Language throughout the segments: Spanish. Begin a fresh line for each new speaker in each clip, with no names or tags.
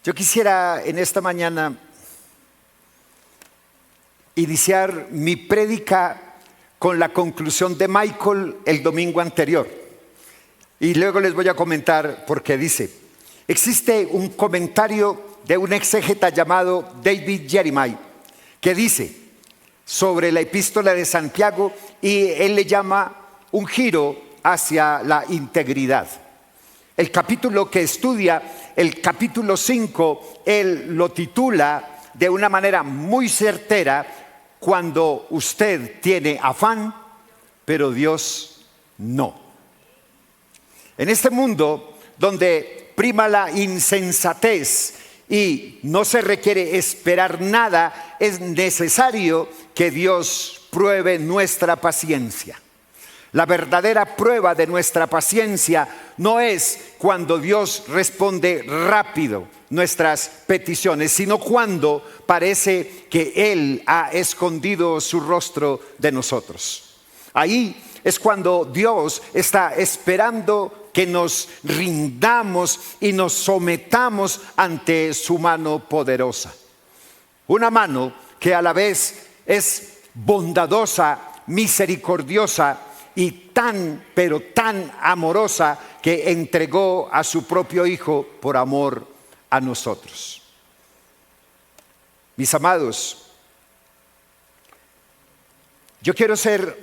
Yo quisiera en esta mañana iniciar mi prédica con la conclusión de Michael el domingo anterior. Y luego les voy a comentar por qué dice. Existe un comentario de un exégeta llamado David Jeremiah que dice sobre la epístola de Santiago, y él le llama un giro hacia la integridad. El capítulo que estudia, el capítulo 5, él lo titula de una manera muy certera: cuando usted tiene afán, pero Dios no. En este mundo donde prima la insensatez y no se requiere esperar nada, es necesario que Dios pruebe nuestra paciencia. La verdadera prueba de nuestra paciencia no es cuando Dios responde rápido nuestras peticiones, sino cuando parece que Él ha escondido su rostro de nosotros. Ahí es cuando Dios está esperando que nos rindamos y nos sometamos ante su mano poderosa. Una mano que a la vez es bondadosa, misericordiosa y pero tan amorosa, que entregó a su propio Hijo por amor a nosotros. Mis amados, yo quiero ser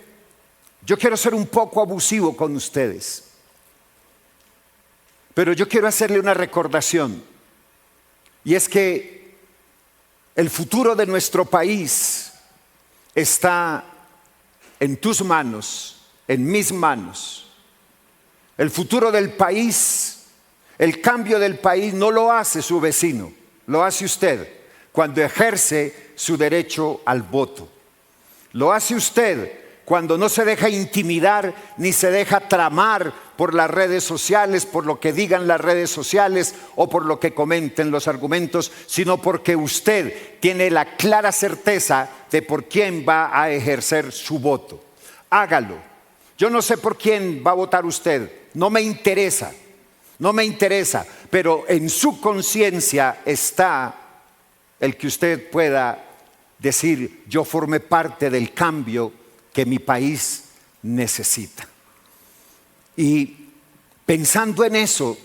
un poco abusivo con ustedes, pero yo quiero hacerle una recordación, y es que el futuro de nuestro país está en tus manos, en mis manos. El futuro del país, el cambio del país no lo hace su vecino, lo hace usted cuando ejerce su derecho al voto. Lo hace usted cuando no se deja intimidar ni se deja tramar por las redes sociales, por lo que digan las redes sociales o por lo que comenten los argumentos, sino porque usted tiene la clara certeza de por quién va a ejercer su voto. Hágalo. Yo no sé por quién va a votar usted, no me interesa, pero en su conciencia está el que usted pueda decir: yo formé parte del cambio que mi país necesita. Y pensando en eso,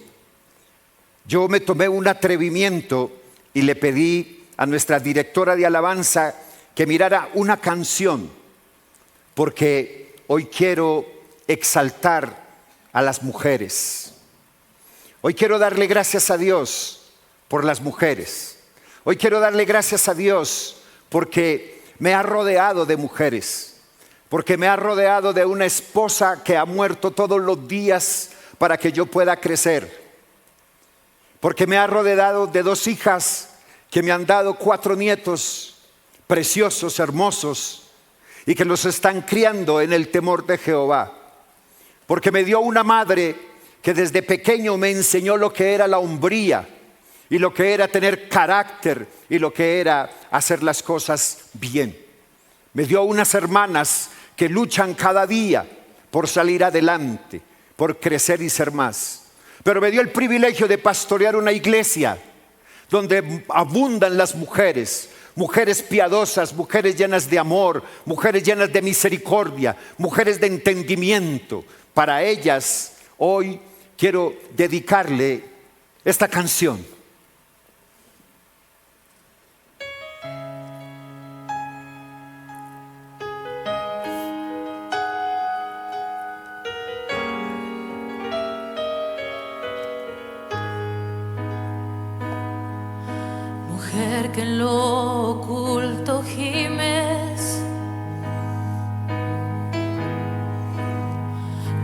yo me tomé un atrevimiento y le pedí a nuestra directora de alabanza que mirara una canción, porque hoy quiero exaltar a las mujeres. Hoy quiero darle gracias a Dios por las mujeres. Hoy quiero darle gracias a Dios porque me ha rodeado de mujeres, porque me ha rodeado de una esposa que ha muerto todos los días para que yo pueda crecer, porque me ha rodeado de 2 hijas que me han dado 4 nietos preciosos, hermosos, y que los están criando en el temor de Jehová, porque me dio una madre que desde pequeño me enseñó lo que era la hombría y lo que era tener carácter y lo que era hacer las cosas bien. Me dio unas hermanas que luchan cada día por salir adelante, por crecer y ser más. Pero me dio el privilegio de pastorear una iglesia donde abundan las mujeres, mujeres piadosas, mujeres llenas de amor, mujeres llenas de misericordia, mujeres de entendimiento. Para ellas hoy quiero dedicarle esta canción.
Mujer que en lo oculto gimes,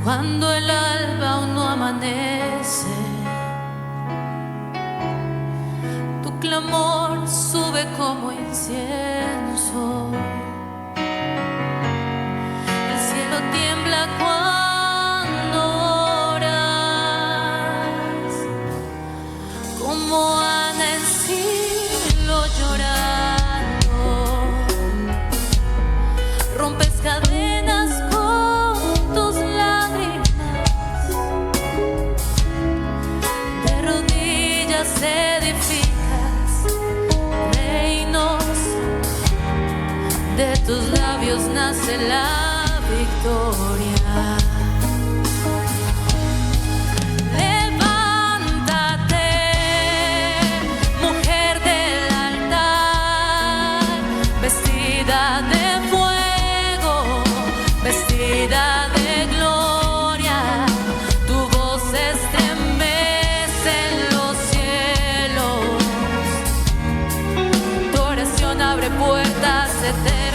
cuando el alba aún no amanece, tu clamor sube como incienso. El cielo tiembla cuando oras, como Ana en Silo llorando. Rompes cadenas con tus lágrimas, de rodillas edificas de la victoria. Levántate, mujer del altar, vestida de fuego, vestida de gloria. Tu voz estremece en los cielos, tu oración abre puertas eternas.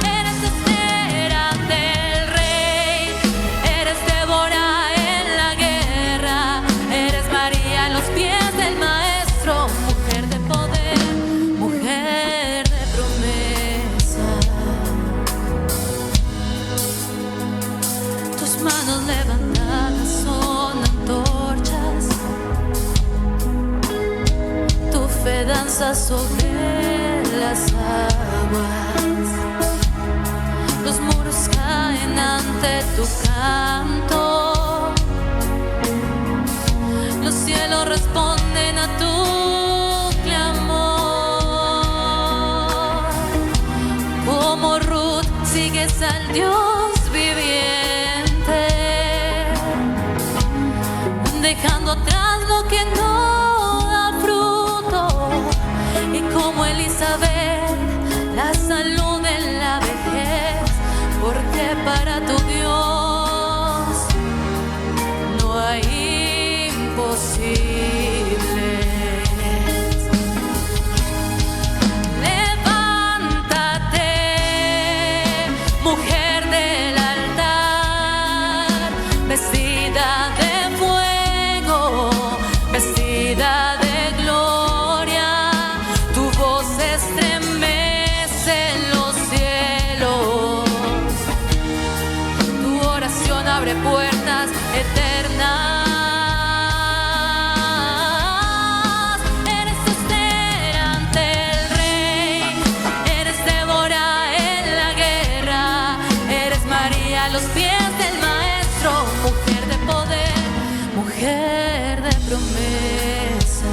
Eres Estera del Rey, eres Débora en la guerra, eres María en los pies del Maestro, mujer de poder, mujer de promesa. Tus manos levantadas son antorchas, tu fe danza sobre las aguas. Los muros caen ante tu canto, los cielos responden a tu clamor. Como Ruth sigues al Dios viviente, dejando atrás lo que no da fruto. Y como Elizabeth, la salud en la vejez, porque para tu Dios no hay imposibles. Levántate, mujer del altar, vestida de fuego, vestida de gloria. Tu voz estremece en los cielos, tu oración abre puertas eternas. Eres Estera ante el Rey, eres Débora en la guerra, eres María a los pies del Maestro, mujer de poder, mujer de promesa.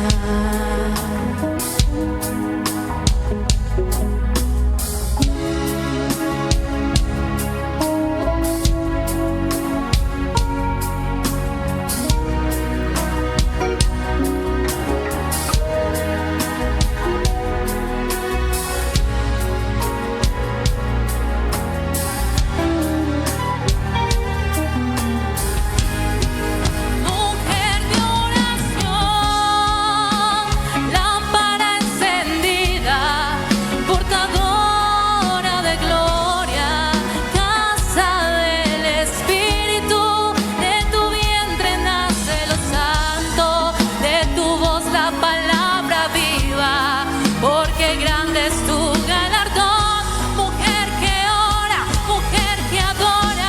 Mujer de oración, lámpara encendida, portadora de gloria, casa del Espíritu, de tu vientre nace lo santo, de tu voz la palabra viva, porque grande es tu galardón, mujer que ora, mujer que adora.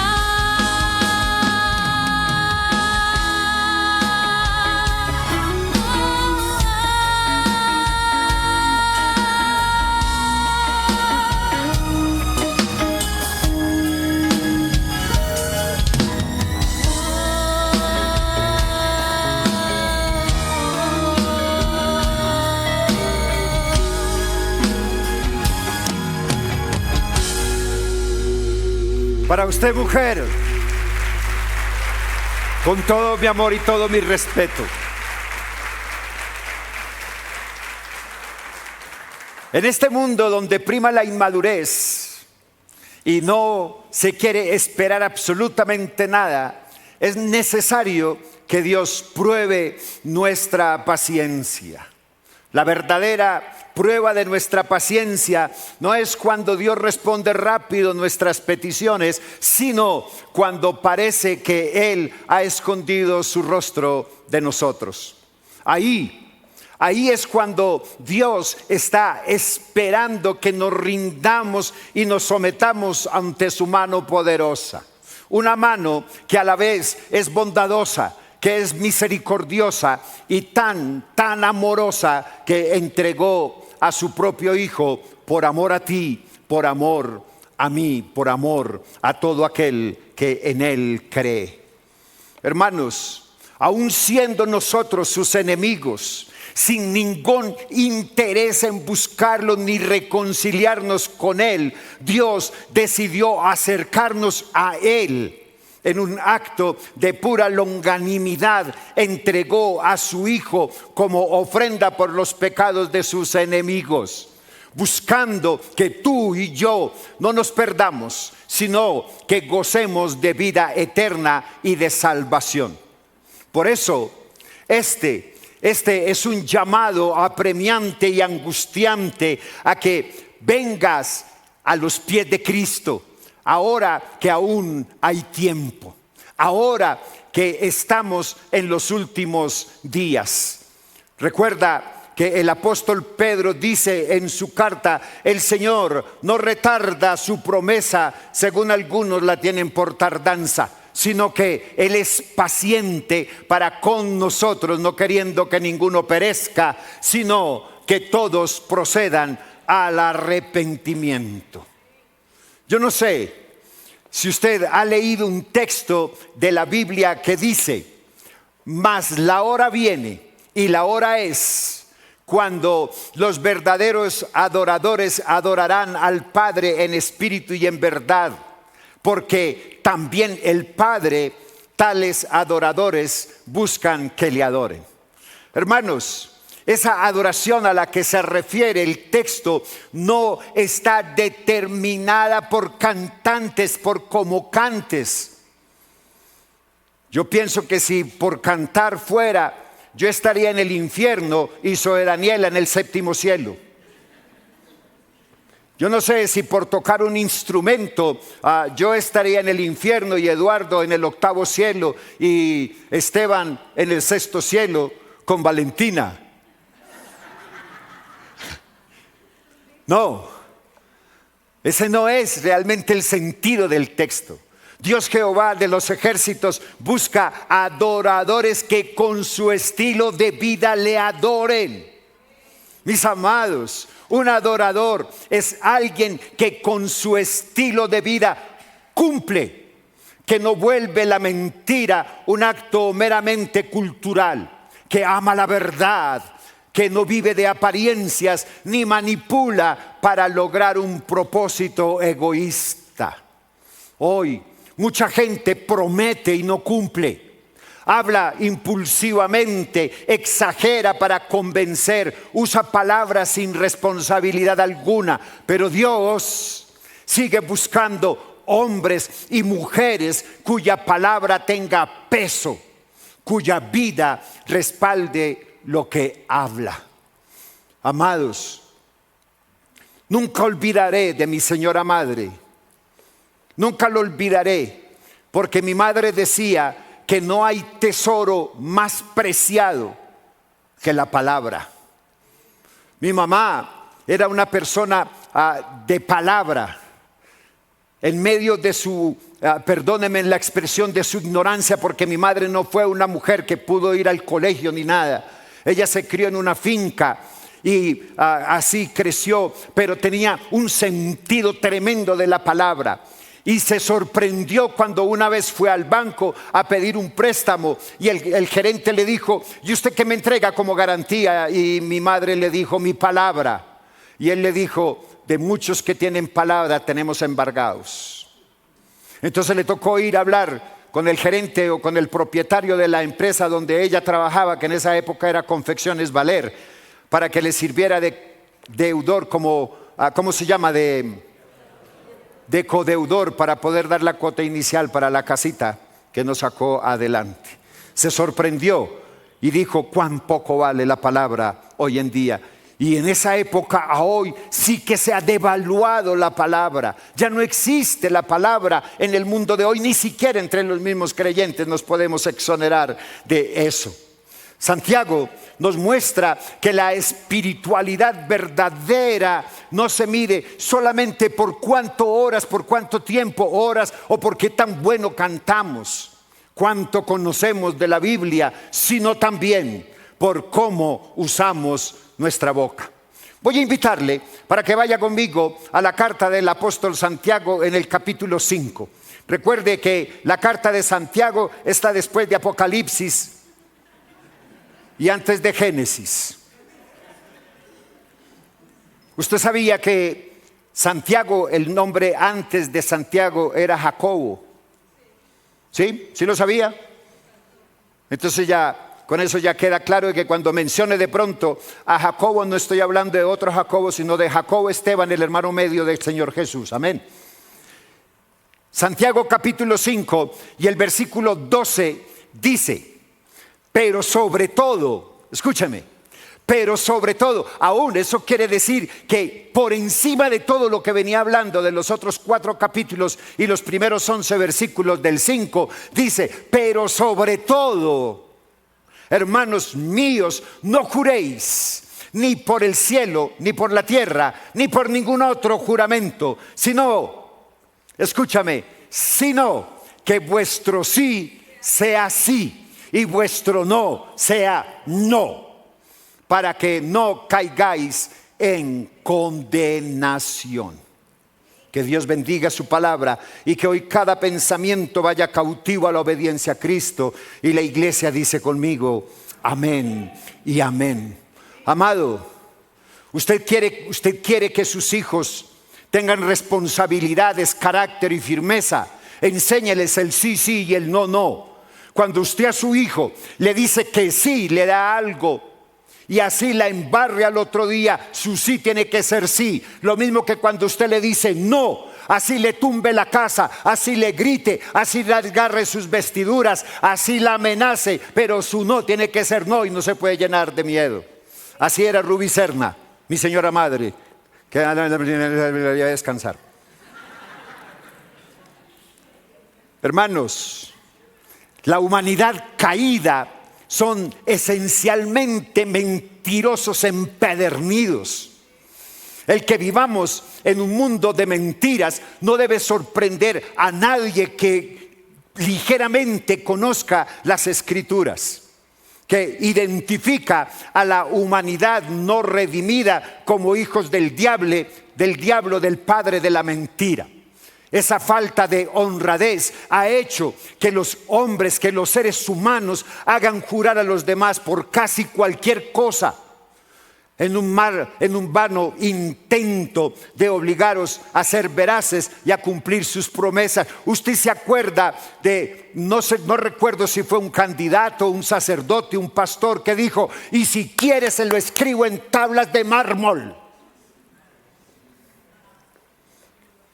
Para usted, mujer, con todo mi amor y todo mi respeto. En este mundo donde prima la inmadurez y no se quiere esperar absolutamente nada, es necesario que Dios pruebe nuestra paciencia. La verdadera prueba de nuestra paciencia no es cuando Dios responde rápido nuestras peticiones, sino cuando parece que Él ha escondido su rostro de nosotros. Ahí es cuando Dios está esperando que nos rindamos y nos sometamos ante su mano poderosa. Una mano que a la vez es bondadosa, que es misericordiosa y tan amorosa que entregó a su propio Hijo por amor a ti, por amor a mí, por amor a todo aquel que en Él cree. Hermanos, aun siendo nosotros sus enemigos, sin ningún interés en buscarlo ni reconciliarnos con Él, Dios decidió acercarnos a Él. En un acto de pura longanimidad, entregó a su Hijo como ofrenda por los pecados de sus enemigos, buscando que tú y yo no nos perdamos, sino que gocemos de vida eterna y de salvación. Por eso, este es un llamado apremiante y angustiante a que vengas a los pies de Cristo. Ahora que aún hay tiempo, ahora que estamos en los últimos días. Recuerda que el apóstol Pedro dice en su carta: el Señor no retarda su promesa, según algunos la tienen por tardanza, sino que Él es paciente para con nosotros, no queriendo que ninguno perezca, sino que todos procedan al arrepentimiento. Yo no sé si usted ha leído un texto de la Biblia que dice: mas la hora viene y la hora es cuando los verdaderos adoradores adorarán al Padre en espíritu y en verdad, porque también el Padre tales adoradores buscan que le adoren. Hermanos, esa adoración a la que se refiere el texto no está determinada por cantantes, por cómo cantes. Yo pienso que si por cantar fuera, yo estaría en el infierno y Zoe Daniela en el séptimo cielo. Yo no sé si por tocar un instrumento yo estaría en el infierno y Eduardo en el octavo cielo y Esteban en el sexto cielo con Valentina. No, ese no es realmente el sentido del texto. Dios Jehová de los ejércitos busca adoradores que con su estilo de vida le adoren. Mis amados, un adorador es alguien que con su estilo de vida cumple, que no vuelve la mentira un acto meramente cultural, que ama la verdad, que no vive de apariencias ni manipula para lograr un propósito egoísta. Hoy mucha gente promete y no cumple. Habla impulsivamente, exagera para convencer, usa palabras sin responsabilidad alguna. Pero Dios sigue buscando hombres y mujeres cuya palabra tenga peso, cuya vida respalde lo que habla. Amados, nunca olvidaré de mi señora madre. Nunca lo olvidaré, porque mi madre decía que no hay tesoro más preciado que la palabra. Mi mamá era una persona de palabra. En medio de su, perdónenme la expresión, de su ignorancia, porque mi madre no fue una mujer que pudo ir al colegio ni nada. Ella se crió en una finca y así creció, pero tenía un sentido tremendo de la palabra. Y se sorprendió cuando una vez fue al banco a pedir un préstamo y el gerente le dijo: ¿y usted qué me entrega como garantía? Y mi madre le dijo: mi palabra. Y él le dijo: de muchos que tienen palabra tenemos embargados. Entonces le tocó ir a hablar con el gerente o con el propietario de la empresa donde ella trabajaba, que en esa época era Confecciones Valer, para que le sirviera de deudor, como, ¿cómo se llama? De codeudor, para poder dar la cuota inicial para la casita que nos sacó adelante. Se sorprendió y dijo: cuán poco vale la palabra hoy en día. Y en esa época a hoy sí que se ha devaluado la palabra. Ya no existe la palabra en el mundo de hoy, ni siquiera entre los mismos creyentes nos podemos exonerar de eso. Santiago nos muestra que la espiritualidad verdadera no se mide solamente por cuánto horas, por cuánto tiempo oras o por qué tan bueno cantamos, cuánto conocemos de la Biblia, sino también por cómo usamos nuestra boca. Voy a invitarle para que vaya conmigo a la carta del apóstol Santiago en el capítulo 5. Recuerde que la carta de Santiago está después de Apocalipsis y antes de Génesis. Usted sabía que Santiago, el nombre antes de Santiago era Jacobo. ¿Sí? ¿Sí lo sabía? Entonces ya, con eso ya queda claro de que cuando mencione de pronto a Jacobo, no estoy hablando de otro Jacobo, sino de Jacobo Esteban, el hermano medio del Señor Jesús. Amén. Santiago capítulo 5 y el versículo 12 dice, pero sobre todo, escúchame, pero sobre todo, aún eso quiere decir que por encima de todo lo que venía hablando de los otros 4 capítulos y los primeros 11 versículos del 5, dice, pero sobre todo, hermanos míos, no juréis ni por el cielo, ni por la tierra, ni por ningún otro juramento, sino, escúchame, sino que vuestro sí sea sí y vuestro no sea no, para que no caigáis en condenación. Que Dios bendiga su palabra y que hoy cada pensamiento vaya cautivo a la obediencia a Cristo. Y la iglesia dice conmigo, amén y amén. Amado, usted quiere que sus hijos tengan responsabilidades, carácter y firmeza. Enséñeles el sí, sí y el no, no. Cuando usted a su hijo le dice que sí, le da algo, y así la embarre al otro día, su sí tiene que ser sí. Lo mismo que cuando usted le dice no, así le tumbe la casa, así le grite, así le agarre sus vestiduras, así la amenace, pero su no tiene que ser no y no se puede llenar de miedo. Así era Rubí Serna, mi señora madre, que voy a descansar. Hermanos, la humanidad caída son esencialmente mentirosos empedernidos. El que vivamos en un mundo de mentiras no debe sorprender a nadie que ligeramente conozca las Escrituras, que identifica a la humanidad no redimida como hijos del diablo, del padre de la mentira. Esa falta de honradez ha hecho que los hombres, que los seres humanos hagan jurar a los demás por casi cualquier cosa, en un vano intento de obligaros a ser veraces y a cumplir sus promesas. Usted se acuerda de, no recuerdo si fue un candidato, un sacerdote, un pastor que dijo, y si quieres se lo escribo en tablas de mármol.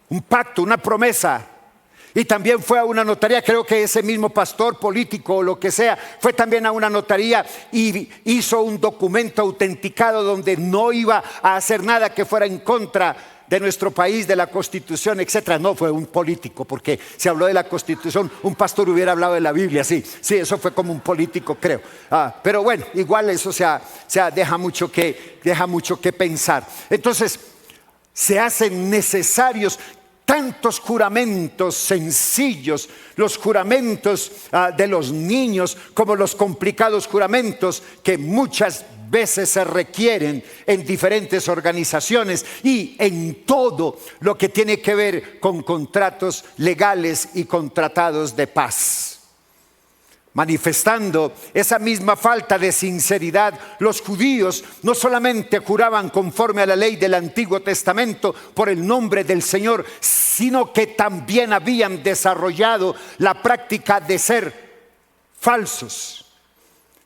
Un pacto, una promesa. Y también fue a una notaría, creo que ese mismo pastor político o lo que sea, fue también a una notaría y hizo un documento autenticado donde no iba a hacer nada que fuera en contra de nuestro país, de la Constitución, etcétera. No fue un político, porque se habló de la Constitución, un pastor hubiera hablado de la Biblia, sí, eso fue como un político, creo. Pero bueno, igual eso deja mucho que pensar. Entonces, se hacen necesarios tantos juramentos sencillos, los juramentos de los niños, como los complicados juramentos que muchas veces se requieren en diferentes organizaciones y en todo lo que tiene que ver con contratos legales y con tratados de paz. Manifestando esa misma falta de sinceridad, los judíos no solamente juraban conforme a la ley del Antiguo Testamento por el nombre del Señor, sino que también habían desarrollado la práctica de ser falsos,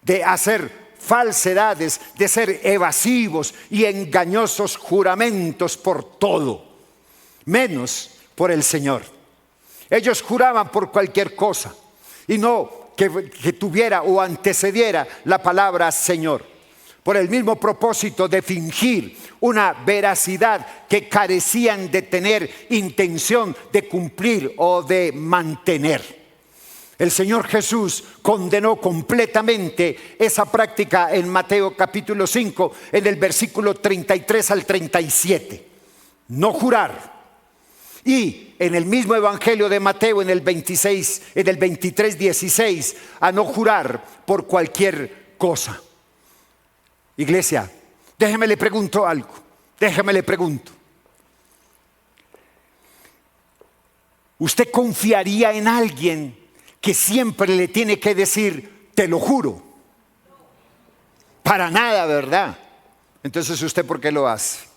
de hacer falsedades, de ser evasivos y engañosos juramentos por todo, menos por el Señor. Ellos juraban por cualquier cosa y no que tuviera o antecediera la palabra Señor, por el mismo propósito de fingir una veracidad que carecían de tener intención de cumplir o de mantener. El Señor Jesús condenó completamente esa práctica en Mateo capítulo 5, en el versículo 33 al 37. No jurar. Y en el mismo evangelio de Mateo, en el 23, 16, a no jurar por cualquier cosa. Iglesia, déjeme le pregunto algo. ¿Usted confiaría en alguien que siempre le tiene que decir, te lo juro? Para nada, ¿verdad? Entonces, ¿usted por qué lo hace?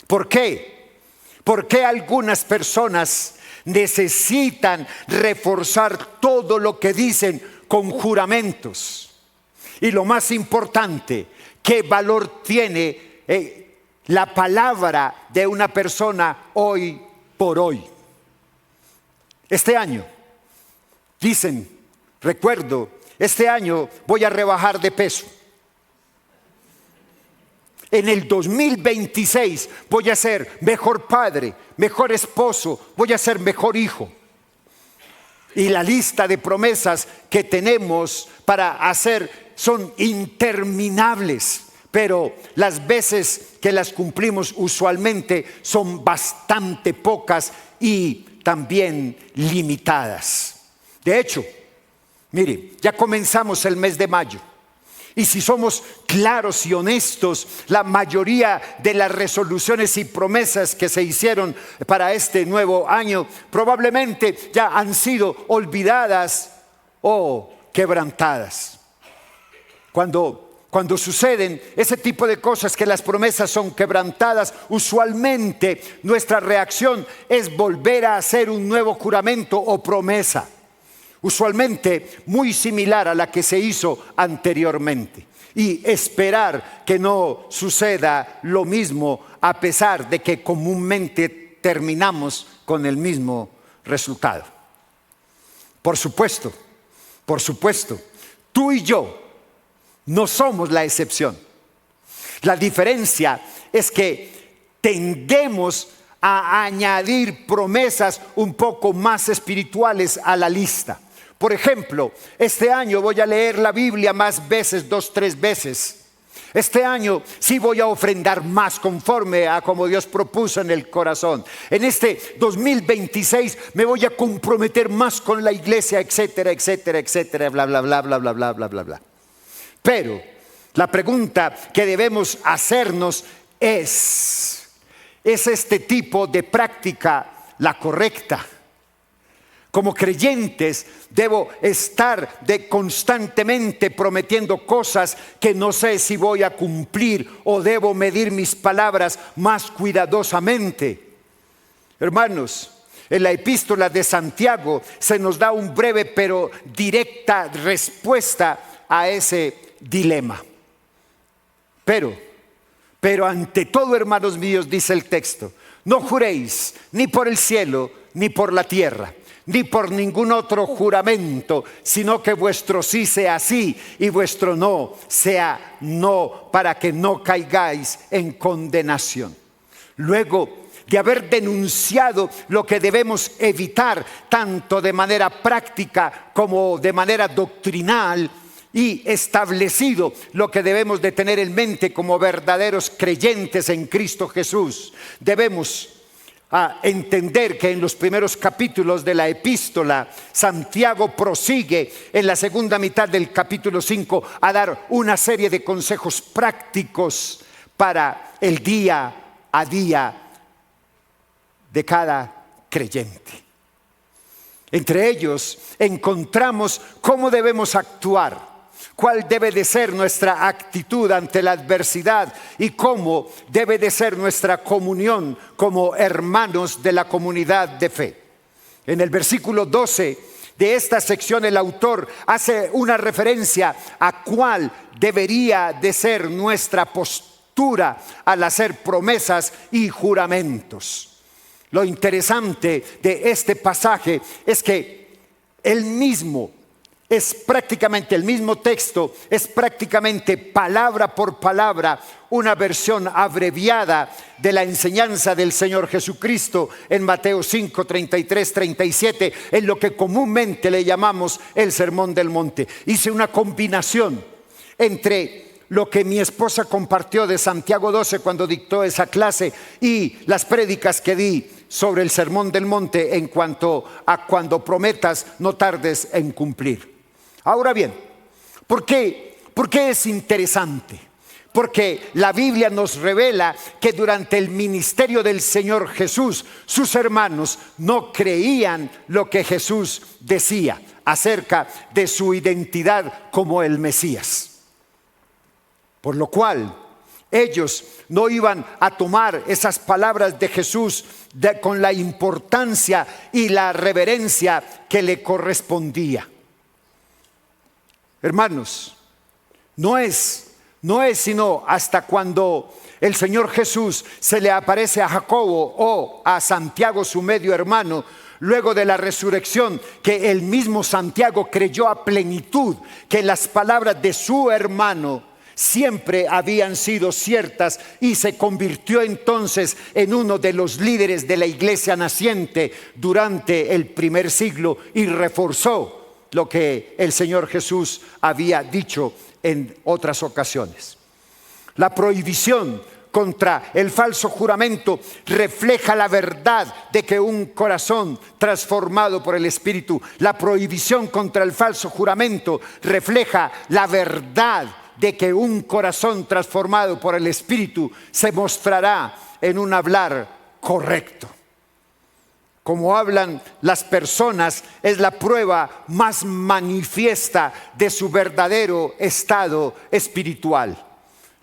¿Por qué? ¿Por qué algunas personas necesitan reforzar todo lo que dicen con juramentos? Y lo más importante, ¿qué valor tiene la palabra de una persona hoy por hoy? Este año, dicen, recuerdo, este año voy a rebajar de peso. En el 2026 voy a ser mejor padre, mejor esposo, voy a ser mejor hijo. Y la lista de promesas que tenemos para hacer son interminables, pero las veces que las cumplimos usualmente son bastante pocas y también limitadas. De hecho, mire, ya comenzamos el mes de mayo. Y si somos claros y honestos, la mayoría de las resoluciones y promesas que se hicieron para este nuevo año probablemente ya han sido olvidadas o quebrantadas. Cuando suceden ese tipo de cosas, que las promesas son quebrantadas, usualmente nuestra reacción es volver a hacer un nuevo juramento o promesa. Usualmente muy similar a la que se hizo anteriormente, y esperar que no suceda lo mismo, a pesar de que comúnmente terminamos con el mismo resultado. Por supuesto, tú y yo no somos la excepción. La diferencia es que tendemos a añadir promesas un poco más espirituales a la lista. Por ejemplo, este año voy a leer la Biblia más veces, 2, 3 veces. Este año sí voy a ofrendar más conforme a como Dios propuso en el corazón. En este 2026 me voy a comprometer más con la iglesia, etcétera, etcétera, etcétera, bla, bla, bla, bla, bla, bla, bla, bla, bla. Pero la pregunta que debemos hacernos ¿es este tipo de práctica la correcta? Como creyentes debo estar constantemente prometiendo cosas que no sé si voy a cumplir, o debo medir mis palabras más cuidadosamente. Hermanos, en la epístola de Santiago se nos da un breve pero directa respuesta a ese dilema. Pero ante todo, hermanos míos, dice el texto, no juréis ni por el cielo ni por la tierra, ni por ningún otro juramento, sino que vuestro sí sea sí y vuestro no sea no, para que no caigáis en condenación. Luego de haber denunciado lo que debemos evitar, tanto de manera práctica como de manera doctrinal, y establecido lo que debemos de tener en mente como verdaderos creyentes en Cristo Jesús, debemos entender que en los primeros capítulos de la epístola, Santiago prosigue en la segunda mitad del capítulo 5 a dar una serie de consejos prácticos para el día a día de cada creyente. Entre ellos encontramos cómo debemos actuar, cuál debe de ser nuestra actitud ante la adversidad y cómo debe de ser nuestra comunión como hermanos de la comunidad de fe. En el versículo 12 de esta sección, el autor hace una referencia a cuál debería de ser nuestra postura al hacer promesas y juramentos. Lo interesante de este pasaje es que el mismo texto, es prácticamente palabra por palabra una versión abreviada de la enseñanza del Señor Jesucristo en Mateo 5, 33, 37, en lo que comúnmente le llamamos el Sermón del Monte. Hice una combinación entre lo que mi esposa compartió de Santiago 12 cuando dictó esa clase y las prédicas que di sobre el Sermón del Monte en cuanto a cuando prometas no tardes en cumplir. Ahora bien, ¿por qué es interesante? Porque la Biblia nos revela que durante el ministerio del Señor Jesús, sus hermanos no creían lo que Jesús decía acerca de su identidad como el Mesías. Por lo cual, ellos no iban a tomar esas palabras de Jesús con la importancia y la reverencia que le correspondía. Hermanos, no es sino hasta cuando el Señor Jesús se le aparece a Jacobo o a Santiago, su medio hermano, luego de la resurrección, que el mismo Santiago creyó a plenitud que las palabras de su hermano siempre habían sido ciertas, y se convirtió entonces en uno de los líderes de la iglesia naciente durante el primer siglo y reforzó lo que el Señor Jesús había dicho en otras ocasiones. La prohibición contra el falso juramento refleja la verdad de que un corazón transformado por el Espíritu, la prohibición contra el falso juramento refleja la verdad de que un corazón transformado por el Espíritu se mostrará en un hablar correcto. Como hablan las personas es la prueba más manifiesta de su verdadero estado espiritual.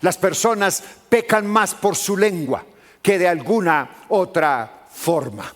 Las personas pecan más por su lengua que de alguna otra forma.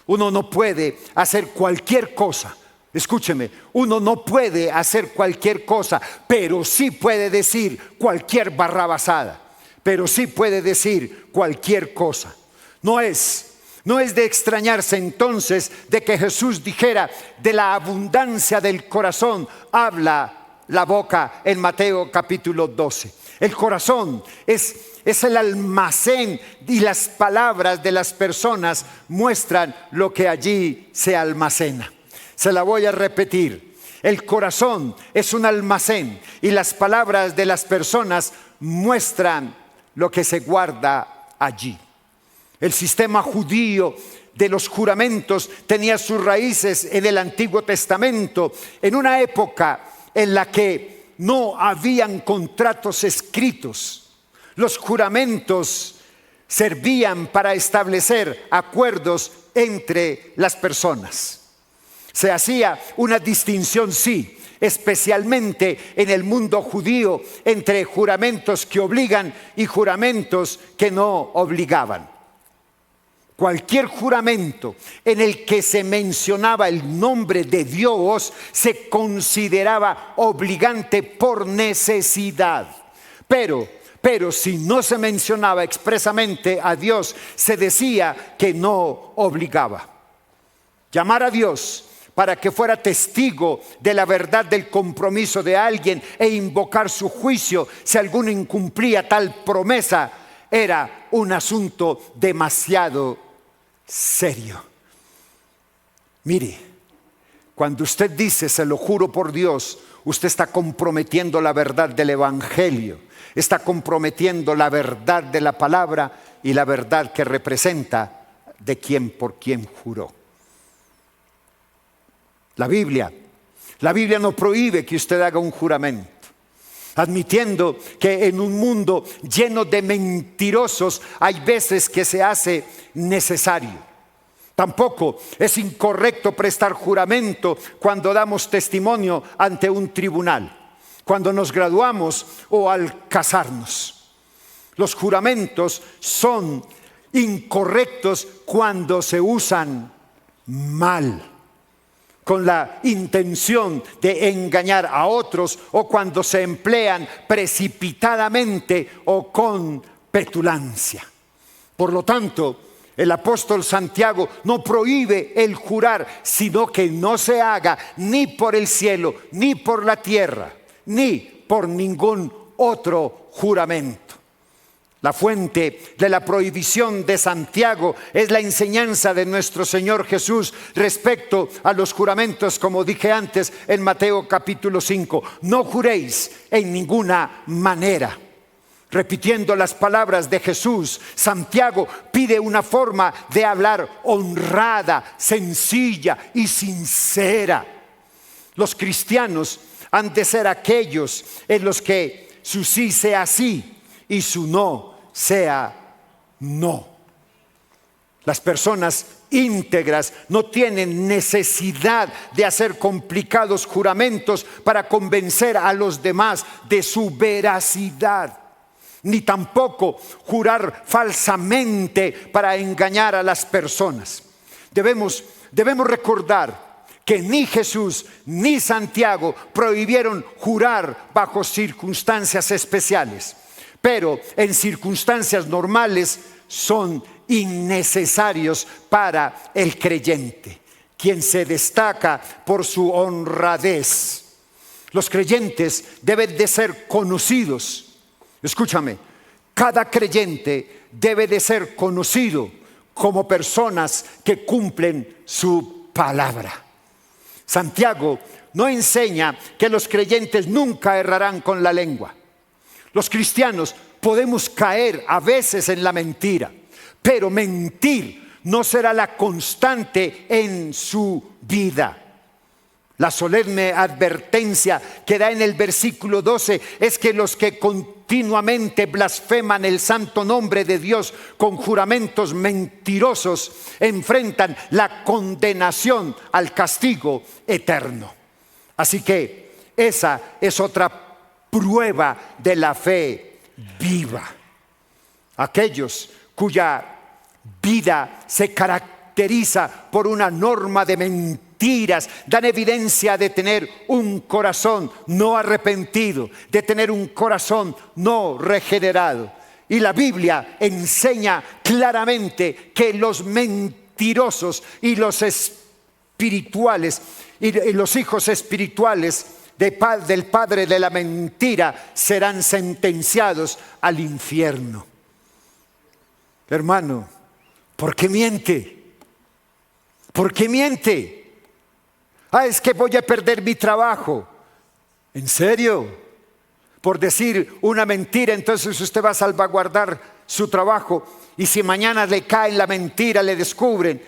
Uno no puede hacer cualquier cosa. Escúcheme, uno no puede hacer cualquier cosa, pero sí puede decir cualquier barrabasada, pero sí puede decir cualquier cosa. No es de extrañarse entonces de que Jesús dijera: de la abundancia del corazón habla la boca, en Mateo capítulo 12. El corazón es el almacén, y las palabras de las personas muestran lo que allí se almacena. Se la voy a repetir. El corazón es un almacén y las palabras de las personas muestran lo que se guarda allí. El sistema judío de los juramentos tenía sus raíces en el Antiguo Testamento, en una época en la que no habían contratos escritos. Los juramentos servían para establecer acuerdos entre las personas. Se hacía una distinción, sí, especialmente en el mundo judío, entre juramentos que obligan y juramentos que no obligaban. Cualquier juramento en el que se mencionaba el nombre de Dios se consideraba obligante por necesidad. Pero si no se mencionaba expresamente a Dios, se decía que no obligaba. Llamar a Dios para que fuera testigo de la verdad del compromiso de alguien e invocar su juicio si alguno incumplía tal promesa era un asunto demasiado serio. Mire, cuando usted dice se lo juro por Dios, usted está comprometiendo la verdad del Evangelio, está comprometiendo la verdad de la palabra y la verdad que representa de quien por quien juró. La Biblia no prohíbe que usted haga un juramento, admitiendo que en un mundo lleno de mentirosos hay veces que se hace necesario. Tampoco es incorrecto prestar juramento cuando damos testimonio ante un tribunal, cuando nos graduamos o al casarnos. Los juramentos son incorrectos cuando se usan mal, con la intención de engañar a otros, o cuando se emplean precipitadamente o con petulancia. Por lo tanto, el apóstol Santiago no prohíbe el jurar, sino que no se haga ni por el cielo, ni por la tierra, ni por ningún otro juramento. La fuente de la prohibición de Santiago es la enseñanza de nuestro Señor Jesús respecto a los juramentos, como dije antes en Mateo capítulo 5. No juréis en ninguna manera. Repitiendo las palabras de Jesús, Santiago pide una forma de hablar honrada, sencilla y sincera. Los cristianos han de ser aquellos en los que su sí sea sí y su no sea no. Las personas íntegras no tienen necesidad de hacer complicados juramentos para convencer a los demás de su veracidad. ni tampoco jurar falsamente para engañar a las personas. Debemos recordar que ni Jesús ni Santiago prohibieron jurar bajo circunstancias especiales, pero en circunstancias normales son innecesarios para el creyente, quien se destaca por su honradez. Los creyentes deben de ser conocidos. Escúchame, cada creyente debe de ser conocido como personas que cumplen su palabra. Santiago no enseña que los creyentes nunca errarán con la lengua. Los cristianos podemos caer a veces en la mentira, pero mentir no será la constante en su vida. La solemne advertencia que da en el versículo 12 es que los que continuamente blasfeman el santo nombre de Dios con juramentos mentirosos enfrentan la condenación al castigo eterno. Así que esa es otra prueba de la fe viva. Aquellos cuya vida se caracteriza por una norma de mentiras dan evidencia de tener un corazón no arrepentido, de tener un corazón no regenerado. Y la Biblia enseña claramente que los mentirosos y los espirituales y los hijos espirituales del padre de la mentira serán sentenciados al infierno. Hermano, ¿por qué miente? ¿Por qué miente? Es que voy a perder mi trabajo. ¿En serio? Por decir una mentira, entonces usted va a salvaguardar su trabajo. Y si mañana le cae la mentira, le descubren.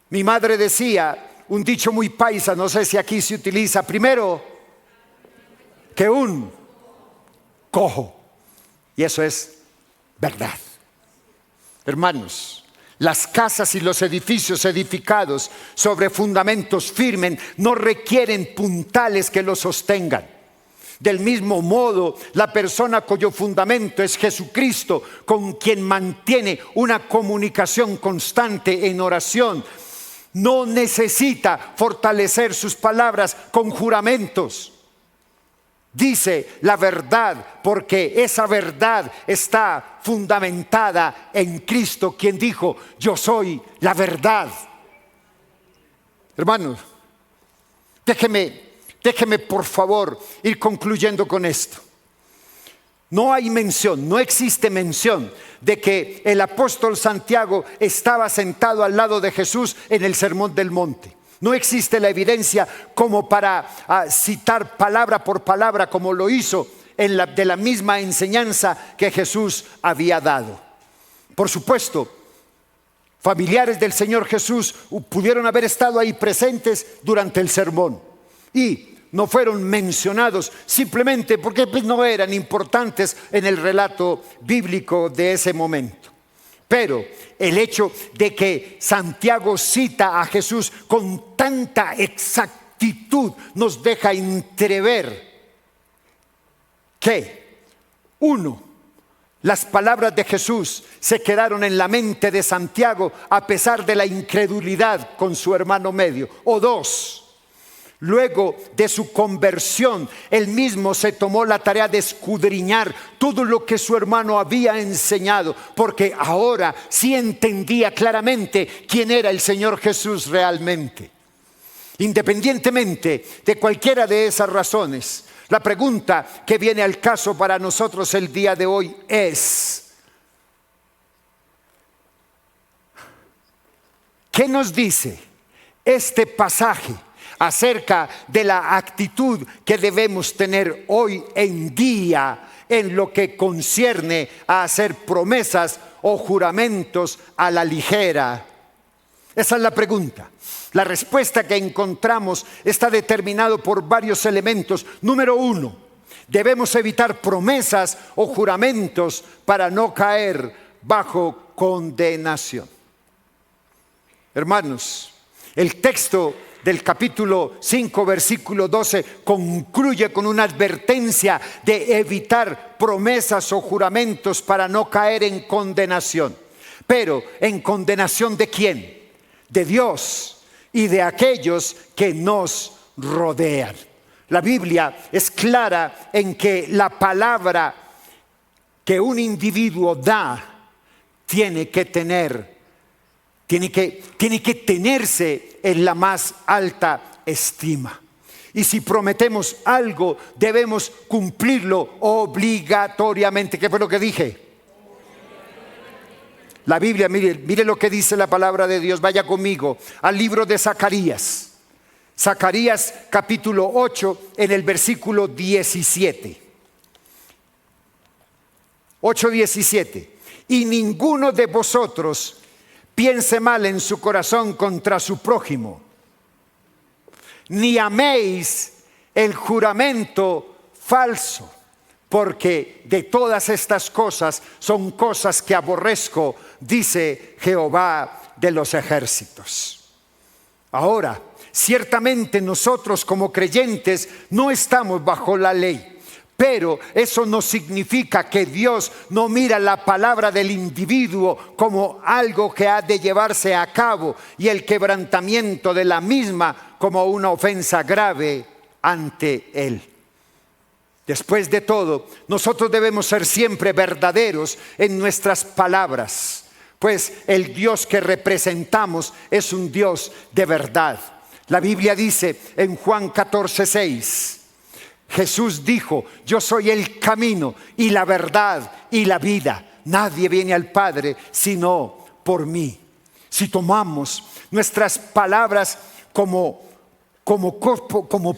Mi madre decía un dicho muy paisa, no sé si aquí se utiliza: primero que un cojo. Y eso es verdad. Hermanos, las casas y los edificios edificados sobre fundamentos firmes no requieren puntales que los sostengan. Del mismo modo, la persona cuyo fundamento es Jesucristo, con quien mantiene una comunicación constante en oración, no necesita fortalecer sus palabras con juramentos. Dice la verdad porque esa verdad está fundamentada en Cristo, quien dijo: yo soy la verdad. Hermanos, déjeme por favor ir concluyendo con esto. No hay mención, no existe mención de que el apóstol Santiago estaba sentado al lado de Jesús en el Sermón del Monte. No existe la evidencia como para citar palabra por palabra como lo hizo de la misma enseñanza que Jesús había dado. Por supuesto, familiares del Señor Jesús pudieron haber estado ahí presentes durante el sermón y no fueron mencionados simplemente porque no eran importantes en el relato bíblico de ese momento. Pero el hecho de que Santiago cita a Jesús con tanta exactitud nos deja entrever que, uno, las palabras de Jesús se quedaron en la mente de Santiago a pesar de la incredulidad con su hermano medio. O dos, luego de su conversión, él mismo se tomó la tarea de escudriñar todo lo que su hermano había enseñado, porque ahora sí entendía claramente quién era el Señor Jesús realmente. Independientemente de cualquiera de esas razones, la pregunta que viene al caso para nosotros el día de hoy es: ¿qué nos dice este pasaje acerca de la actitud que debemos tener hoy en día en lo que concierne a hacer promesas o juramentos a la ligera? Esa es la pregunta. La respuesta que encontramos está determinado por varios elementos. Número uno, debemos evitar promesas o juramentos para no caer bajo condenación. Hermanos, el texto del capítulo 5, versículo 12, concluye con una advertencia de evitar promesas o juramentos para no caer en condenación. Pero ¿en condenación de quién? De Dios y de aquellos que nos rodean. La Biblia es clara en que la palabra que un individuo da tiene que tenerse en la más alta estima. Y si prometemos algo, debemos cumplirlo obligatoriamente. ¿Qué fue lo que dije? La Biblia, mire lo que dice la palabra de Dios. Vaya conmigo al libro de Zacarías. Zacarías capítulo 8 en el versículo 17. 8:17. Y ninguno de vosotros piense mal en su corazón contra su prójimo, ni améis el juramento falso, porque de todas estas cosas son cosas que aborrezco, dice Jehová de los ejércitos. Ahora, ciertamente nosotros como creyentes no estamos bajo la ley. Pero eso no significa que Dios no mira la palabra del individuo como algo que ha de llevarse a cabo y el quebrantamiento de la misma como una ofensa grave ante Él. Después de todo, nosotros debemos ser siempre verdaderos en nuestras palabras, pues el Dios que representamos es un Dios de verdad. La Biblia dice en Juan 14:6, Jesús dijo: yo soy el camino y la verdad y la vida. Nadie viene al Padre sino por mí. Si tomamos nuestras palabras como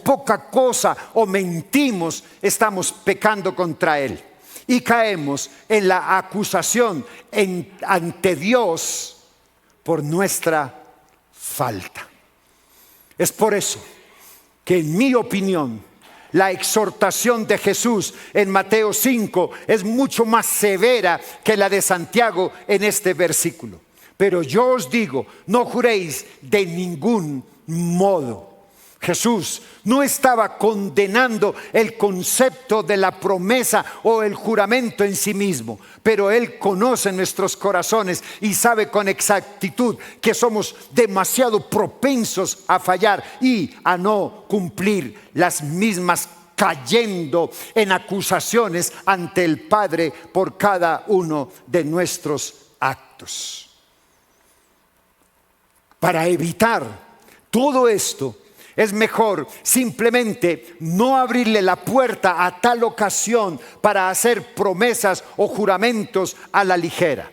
poca cosa o mentimos, estamos pecando contra Él y caemos en la acusación ante Dios por nuestra falta. Es por eso que, en mi opinión, la exhortación de Jesús en Mateo 5 es mucho más severa que la de Santiago en este versículo. Pero yo os digo, no juréis de ningún modo. Jesús no estaba condenando el concepto de la promesa o el juramento en sí mismo, pero Él conoce nuestros corazones y sabe con exactitud que somos demasiado propensos a fallar y a no cumplir las mismas, cayendo en acusaciones ante el Padre por cada uno de nuestros actos. Para evitar todo esto, es mejor simplemente no abrirle la puerta a tal ocasión para hacer promesas o juramentos a la ligera.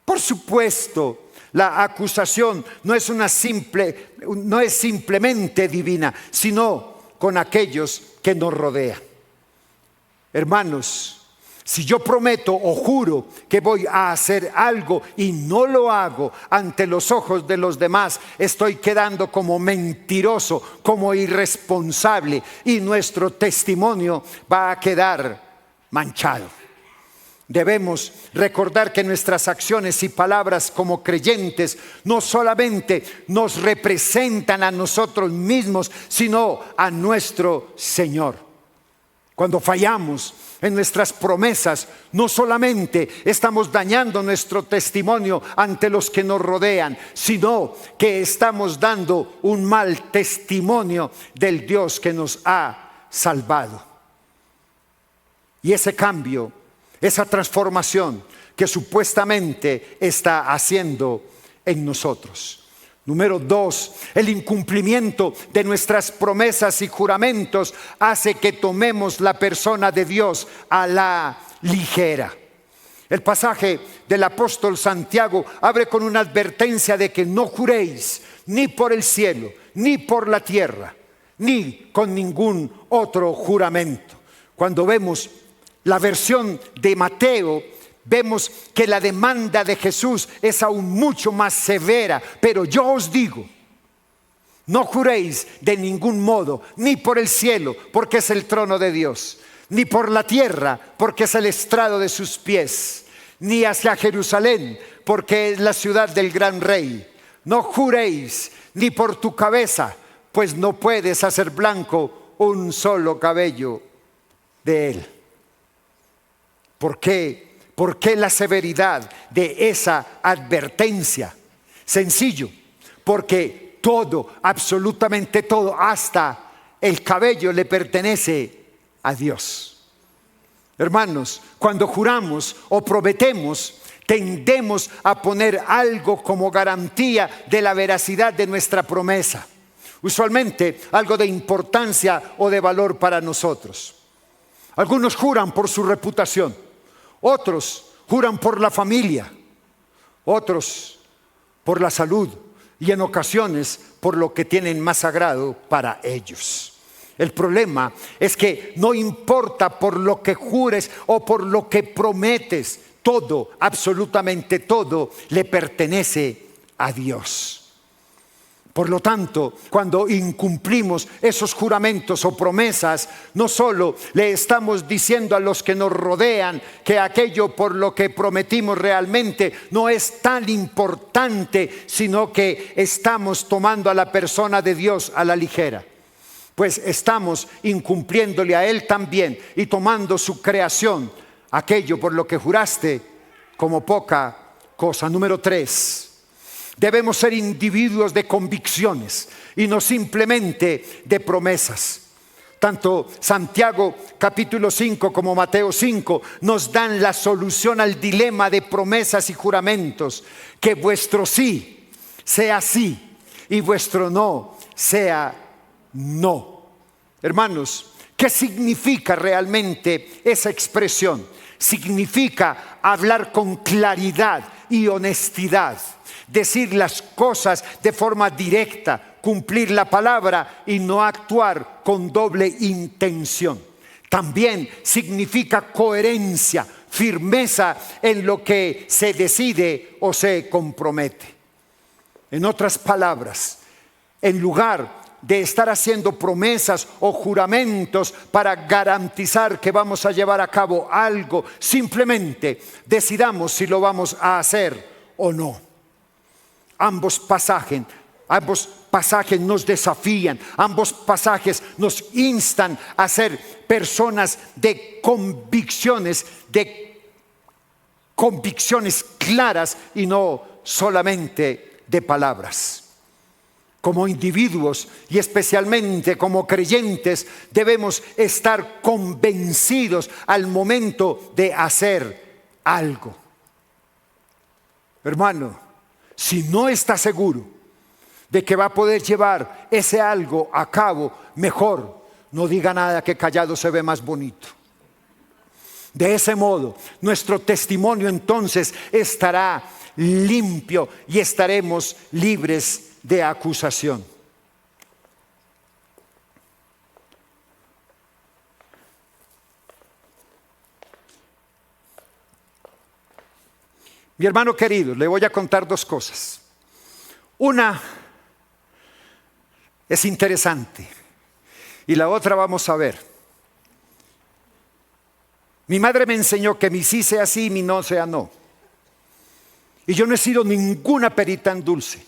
Por supuesto, la acusación no es simplemente divina, sino con aquellos que nos rodean. Hermanos, si yo prometo o juro que voy a hacer algo y no lo hago ante los ojos de los demás, estoy quedando como mentiroso, como irresponsable, y nuestro testimonio va a quedar manchado. Debemos recordar que nuestras acciones y palabras como creyentes no solamente nos representan a nosotros mismos, sino a nuestro Señor. Cuando fallamos en nuestras promesas, no solamente estamos dañando nuestro testimonio ante los que nos rodean, sino que estamos dando un mal testimonio del Dios que nos ha salvado. Y ese cambio, esa transformación que supuestamente está haciendo en nosotros. Número 2, el incumplimiento de nuestras promesas y juramentos hace que tomemos la persona de Dios a la ligera. El pasaje del apóstol Santiago abre con una advertencia de que no juréis ni por el cielo, ni por la tierra, ni con ningún otro juramento. Cuando vemos la versión de Mateo, vemos que la demanda de Jesús es aún mucho más severa. Pero yo os digo, no juréis de ningún modo, ni por el cielo, porque es el trono de Dios, ni por la tierra, porque es el estrado de sus pies, ni hacia Jerusalén, porque es la ciudad del gran rey. No juréis ni por tu cabeza, pues no puedes hacer blanco un solo cabello de él. ¿Por qué? ¿Por qué la severidad de esa advertencia? Sencillo, porque todo, absolutamente todo, hasta el cabello le pertenece a Dios. Hermanos, cuando juramos o prometemos, tendemos a poner algo como garantía de la veracidad de nuestra promesa. Usualmente algo de importancia o de valor para nosotros. Algunos juran por su reputación, otros juran por la familia, otros por la salud y en ocasiones por lo que tienen más sagrado para ellos. El problema es que no importa por lo que jures o por lo que prometes, todo, absolutamente todo, le pertenece a Dios. Por lo tanto, cuando incumplimos esos juramentos o promesas, no solo le estamos diciendo a los que nos rodean que aquello por lo que prometimos realmente no es tan importante, sino que estamos tomando a la persona de Dios a la ligera. Pues estamos incumpliéndole a Él también y tomando su creación, aquello por lo que juraste, como poca cosa. Número 3. Debemos ser individuos de convicciones y no simplemente de promesas. Tanto Santiago capítulo 5 como Mateo 5 nos dan la solución al dilema de promesas y juramentos. Que vuestro sí sea sí y vuestro no sea no. Hermanos, ¿qué significa realmente esa expresión? Significa hablar con claridad y honestidad. Decir las cosas de forma directa, cumplir la palabra y no actuar con doble intención. También significa coherencia, firmeza en lo que se decide o se compromete. En otras palabras, en lugar de estar haciendo promesas o juramentos para garantizar que vamos a llevar a cabo algo, simplemente decidamos si lo vamos a hacer o no. Ambos pasajes nos desafían, ambos pasajes nos instan a ser personas de convicciones claras y no solamente de palabras. Como individuos y especialmente como creyentes debemos estar convencidos al momento de hacer algo. Hermano, si no está seguro de que va a poder llevar ese algo a cabo, mejor no diga nada, que callado se ve más bonito. De ese modo, nuestro testimonio entonces estará limpio y estaremos libres de acusación. Mi hermano querido, le voy a contar dos cosas. Una es interesante y la otra vamos a ver. Mi madre me enseñó que mi sí sea sí y mi no sea no. Y yo no he sido ninguna perita en dulce.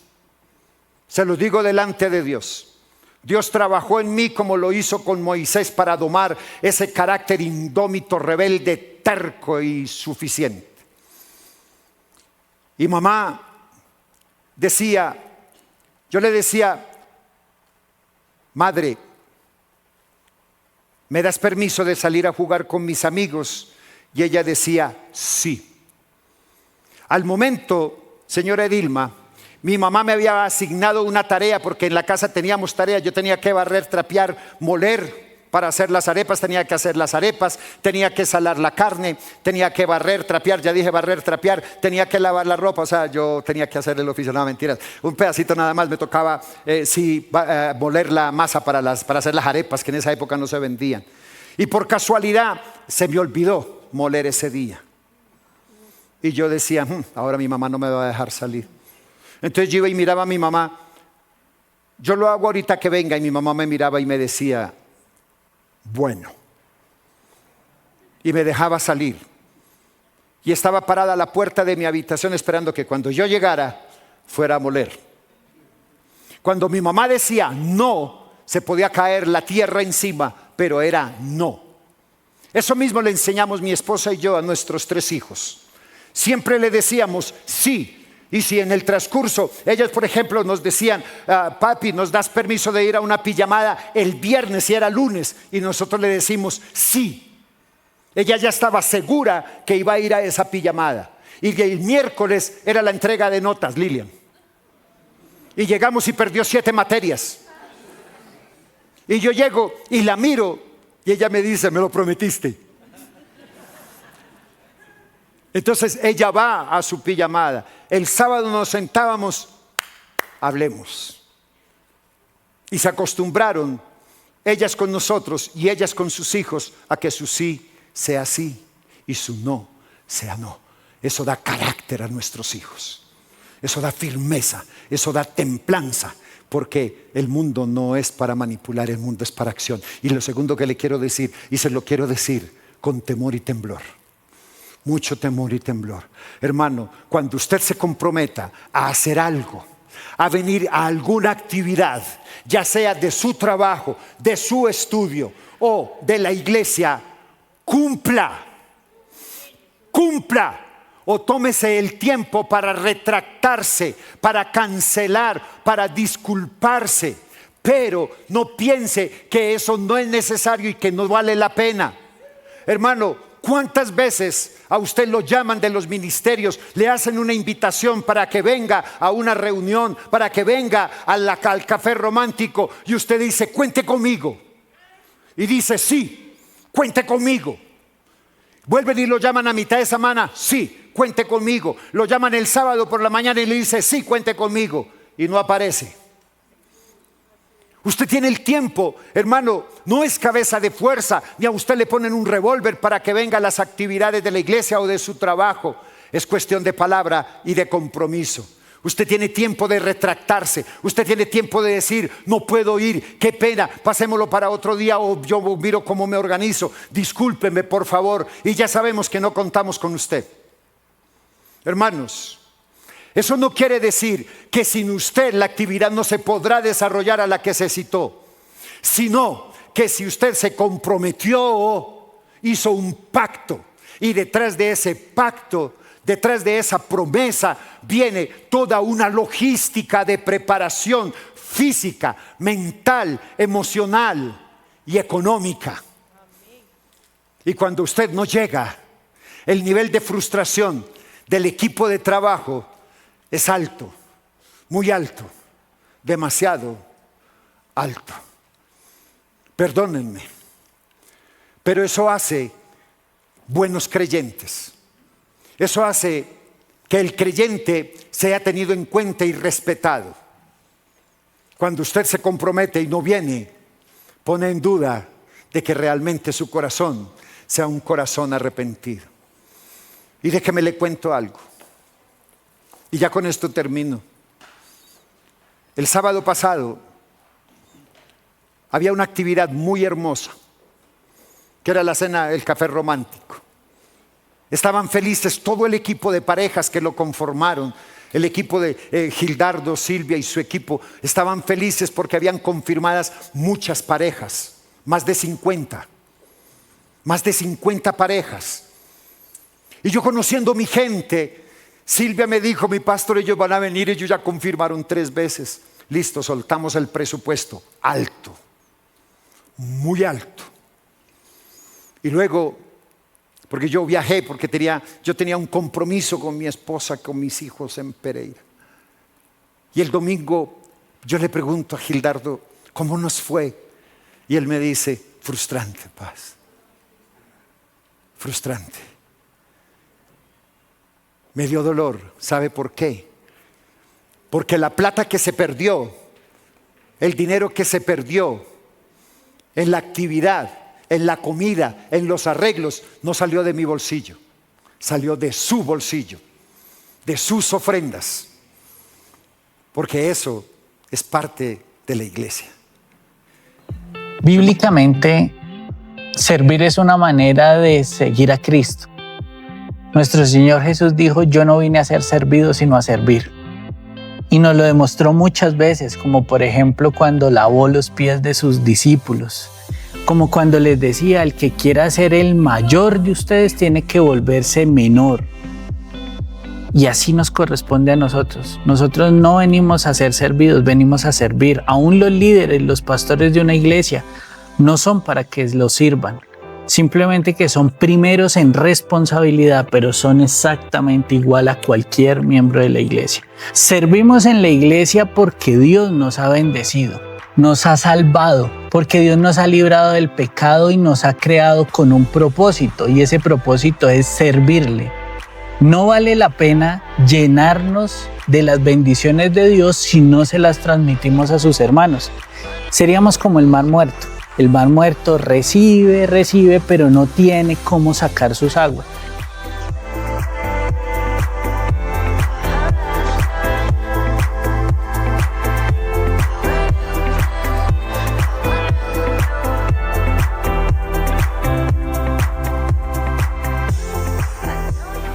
Se lo digo delante de Dios. Dios trabajó en mí como lo hizo con Moisés para domar ese carácter indómito, rebelde, terco y suficiente. Y mamá decía, yo le decía, madre, ¿me das permiso de salir a jugar con mis amigos? Y ella decía, sí. Al momento, señora Edilma, mi mamá me había asignado una tarea, porque en la casa teníamos tarea. Yo tenía que barrer, trapear, moler para hacer las arepas, tenía que hacer las arepas, tenía que salar la carne, tenía que barrer, trapear, ya dije barrer, trapear, tenía que lavar la ropa, o sea, yo tenía que hacer el oficio, no, mentiras, un pedacito nada más me tocaba, moler la masa para hacer las arepas, que en esa época no se vendían. Y por casualidad se me olvidó moler ese día. Y yo decía, ahora mi mamá no me va a dejar salir. Entonces yo iba y miraba a mi mamá, yo lo hago ahorita que venga, y mi mamá me miraba y me decía, bueno, y me dejaba salir. Y estaba parada a la puerta de mi habitación esperando que cuando yo llegara fuera a moler. Cuando mi mamá decía no, se podía caer la tierra encima, pero era no. Eso mismo le enseñamos mi esposa y yo a nuestros 3 hijos. Siempre le decíamos sí. Y si en el transcurso, ellas por ejemplo nos decían, papi, ¿nos das permiso de ir a una pijamada el viernes y era lunes? Y nosotros le decimos sí. Ella ya estaba segura que iba a ir a esa pijamada. Y el miércoles era la entrega de notas, Lilian. Y llegamos y perdió 7 materias. Y yo llego y la miro y ella me dice, me lo prometiste. Entonces ella va a su pijamada. El sábado nos sentábamos, hablemos. Y se acostumbraron, ellas con nosotros y ellas con sus hijos, a que su sí sea sí y su no sea no. Eso da carácter a nuestros hijos. Eso da firmeza, eso da templanza. Porque el mundo no es para manipular, el mundo es para acción. Y lo segundo que le quiero decir, y se lo quiero decir con temor y temblor. Mucho temor y temblor. Hermano, cuando usted se comprometa a hacer algo, a venir a alguna actividad, ya sea de su trabajo, de su estudio o de la iglesia, cumpla. O tómese el tiempo para retractarse, para cancelar, para disculparse. Pero no piense que eso no es necesario y que no vale la pena. Hermano, ¿cuántas veces a usted lo llaman de los ministerios? Le hacen una invitación para que venga a una reunión, para que venga al café romántico. Y usted dice, cuente conmigo. Y dice, sí, cuente conmigo. Vuelven y lo llaman a mitad de semana, sí, cuente conmigo. Lo llaman el sábado por la mañana y le dice, sí, cuente conmigo. Y no aparece. Usted tiene el tiempo, hermano, no es cabeza de fuerza, ni a usted le ponen un revólver para que venga a las actividades de la iglesia o de su trabajo. Es cuestión de palabra y de compromiso. Usted tiene tiempo de retractarse, usted tiene tiempo de decir, no puedo ir, qué pena, pasémoslo para otro día o yo miro cómo me organizo, discúlpeme por favor, y ya sabemos que no contamos con usted. Hermanos, eso no quiere decir que sin usted la actividad no se podrá desarrollar a la que se citó, sino que si usted se comprometió, hizo un pacto, y detrás de ese pacto, detrás de esa promesa, viene toda una logística de preparación física, mental, emocional y económica. Y cuando usted no llega, el nivel de frustración del equipo de trabajo es alto, muy alto, demasiado alto. Perdónenme, pero eso hace buenos creyentes. Eso hace que el creyente sea tenido en cuenta y respetado. Cuando usted se compromete y no viene, pone en duda de que realmente su corazón sea un corazón arrepentido. Y déjeme le cuento algo. Y ya con esto termino. El sábado pasado había una actividad muy hermosa, que era la cena, el café romántico. Estaban felices todo el equipo de parejas que lo conformaron. El equipo de Gildardo, Silvia y su equipo estaban felices porque habían confirmadas muchas parejas, más de 50 parejas. Y yo conociendo mi gente, Silvia me dijo, mi pastor, ellos van a venir, ellos ya confirmaron 3 veces. Listo, soltamos el presupuesto, alto, muy alto. Y luego, porque yo viajé, porque yo tenía un compromiso con mi esposa, con mis hijos en Pereira. Y el domingo yo le pregunto a Gildardo, ¿cómo nos fue? Y él me dice, frustrante, Paz. Frustrante. Me dio dolor. ¿Sabe por qué? Porque la plata que se perdió, el dinero que se perdió en la actividad, en la comida, en los arreglos, no salió de mi bolsillo, salió de su bolsillo, de sus ofrendas, porque eso es parte de la iglesia.
Bíblicamente, servir es una manera de seguir a Cristo. Nuestro Señor Jesús dijo, yo no vine a ser servido, sino a servir. Y nos lo demostró muchas veces, como por ejemplo cuando lavó los pies de sus discípulos, como cuando les decía, el que quiera ser el mayor de ustedes tiene que volverse menor. Y así nos corresponde a nosotros. Nosotros no venimos a ser servidos, venimos a servir. Aún los líderes, los pastores de una iglesia, no son para que los sirvan. Simplemente que son primeros en responsabilidad, pero son exactamente igual a cualquier miembro de la iglesia. Servimos en la iglesia porque Dios nos ha bendecido, nos ha salvado, porque Dios nos ha librado del pecado y nos ha creado con un propósito, y ese propósito es servirle. No vale la pena llenarnos de las bendiciones de Dios si no se las transmitimos a sus hermanos. Seríamos como el mar muerto. El mar muerto recibe, pero no tiene cómo sacar sus aguas.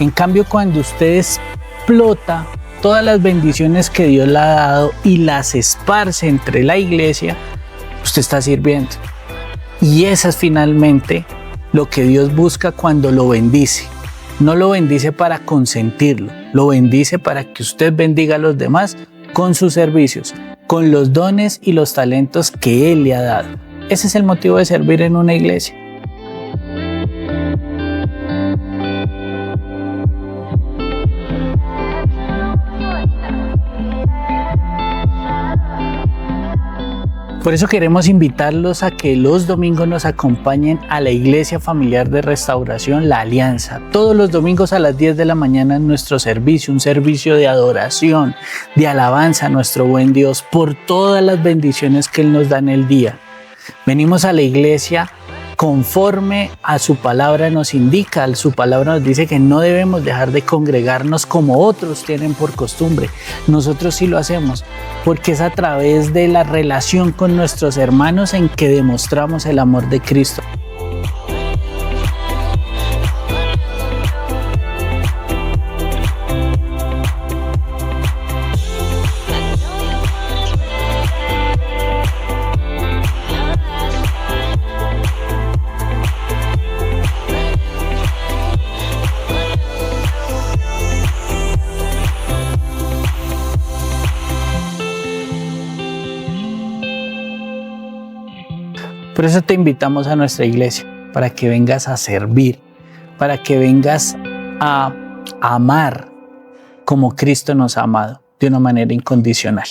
En cambio, cuando usted explota todas las bendiciones que Dios le ha dado y las esparce entre la iglesia, usted está sirviendo. Y eso es finalmente lo que Dios busca cuando lo bendice. No lo bendice para consentirlo, lo bendice para que usted bendiga a los demás con sus servicios, con los dones y los talentos que Él le ha dado. Ese es el motivo de servir en una iglesia. Por eso queremos invitarlos a que los domingos nos acompañen a la Iglesia Familiar de Restauración La Alianza. Todos los domingos a las 10 de la mañana en nuestro servicio, un servicio de adoración, de alabanza a nuestro buen Dios por todas las bendiciones que Él nos da en el día. Venimos a la iglesia conforme a su palabra nos indica. Su palabra nos dice que no debemos dejar de congregarnos como otros tienen por costumbre. Nosotros sí lo hacemos porque es a través de la relación con nuestros hermanos en que demostramos el amor de Cristo. Por eso te invitamos a nuestra iglesia, para que vengas a servir, para que vengas a amar como Cristo nos ha amado, de una manera incondicional.